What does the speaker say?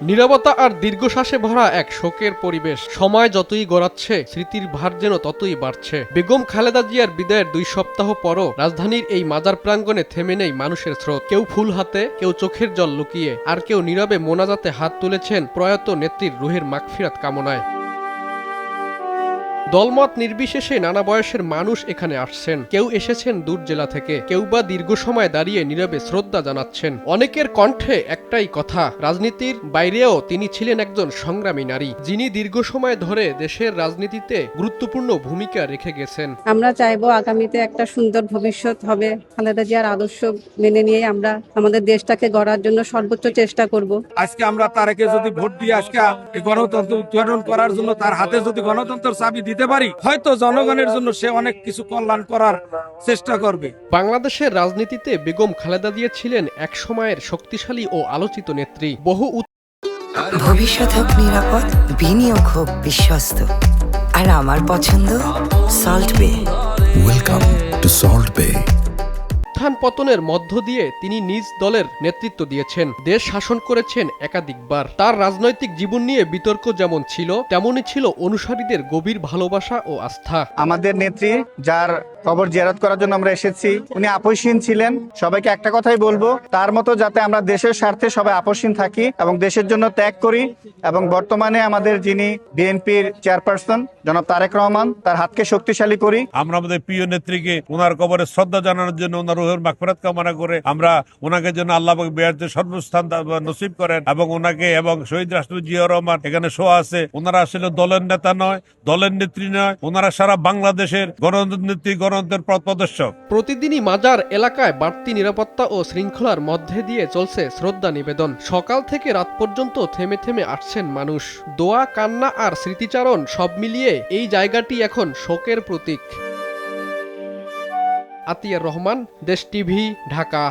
নীরবতা আর দীর্ঘশ্বাসে ভরা এক শোকের পরিবেশ। সময় যতই গড়াচ্ছে স্মৃতির ভার যেন ততই বাড়ছে। বেগম খালেদা জিয়ার বিদায়ের 2 সপ্তাহ পরও রাজধানীর এই মাজার প্রাঙ্গণে থেমে নেই মানুষের স্রোত। কেউ ফুল হাতে, কেউ চোখের জল লুকিয়ে, আর কেউ নীরবে মোনাজাতে হাত তুলেছেন প্রয়াত নেত্রীর রুহের মাগফিরাত কামনায়। দলমত নির্বিশেষে নানা বয়সের মানুষ এখানে আসছেন। কেউ এসেছেন দূর জেলা থেকে, কেউ বা দীর্ঘ সময় দাঁড়িয়ে নীরবে শ্রদ্ধা জানাচ্ছেন। অনেকের কণ্ঠে একটাই কথা, রাজনীতির বাইরেও তিনি ছিলেন একজন সংগ্রামী নারী, যিনি দীর্ঘ সময় ধরে দেশের রাজনীতিতে গুরুত্বপূর্ণ ভূমিকা রেখে গেছেন। আমরা চাইবো আগামীতে একটা সুন্দর ভবিষ্যৎ হবে। খালেদা জিয়ার আদর্শ মেনে নিয়ে আমরা আমাদের দেশটাকে গড়ার জন্য সর্বোচ্চ চেষ্টা করব। আজকে আমরা তারেকে যদি ভোট দিয়ে আজকে গণতন্ত্র উদ্ঘাটন করার জন্য তার হাতে যদি গণতন্ত্রের চাবি দিতে পারি, হয়তো জনগণের জন্য সে অনেক কিছু কল্যাণ করার চেষ্টা করবে। বাংলাদেশের রাজনীতিতে বেগম খালেদা জিয়া ছিলেন এক সময়ের শক্তিশালী ও আলোচিত নেত্রী। বহু ভবিষ্যৎ হোক নিরাপদ, বিনিয়োগ হোক বিশ্বস্ত, আর আমার পছন্দ সল্ট বে। ওয়েলকাম টু সল্ট বে। উত্থান পতনের মধ্য দিয়ে তিনি নিজ দলের নেতৃত্ব দিয়েছেন, দেশ শাসন করেছেন একাধিকবার। তার রাজনৈতিক জীবন নিয়ে বিতর্ক যেমন ছিল, তেমনই ছিল অনুসারীদের গভীর ভালোবাসা ও আস্থা। আমাদের নেত্রী, যার কবর জিয়ারত করার জন্য আমরা এসেছি, উনি আপসহীন ছিলেন। সবাইকে একটা কথাই বলবো, তার মতো যাতে আমরা দেশের স্বার্থে সবাই আপসহীন থাকি এবং দেশের জন্য ত্যাগ করি। এবং বর্তমানে আমাদের যিনি বিএনপির চেয়ারপারসন জনাব তারেক রহমান, তার হাতকে শক্তিশালী করি। আমরা আমাদের প্রিয় নেত্রীকে ওনার কবরে শ্রদ্ধা জানানোর জন্য, ওনার রুহের মাগফিরাত কামনা করে আমরা ওনাকে জন্য আল্লাহ বেয়ারতে সর্বস্থান নসিব করেন। এবং ওনাকে এবং শহীদ রাষ্ট্রপতি জিয়া রহমান এখানে শোয়া আছে। ওনারা আসলে দলের নেতা নয়, দলের নেত্রী নয়, ওনারা সারা বাংলাদেশের গণতন্ত্র নেত্রী, গণতন্ত্রের পথপ্রদর্শক। প্রতিদিনই মাজার এলাকায় বাড়তি নিরাপত্তা ও শৃঙ্খলার মধ্যে দিয়ে চলছে শ্রদ্ধা নিবেদন। সকাল থেকে রাত পর্যন্ত থেমে থেমে আসছেন মানুষ। দোয়া, কান্না আর স্মৃতিচারণ সব মিলিয়ে এই জায়গাটি এখন শোকের প্রতীক। আতিয়ার রহমান, দেশ টিভি, ঢাকা।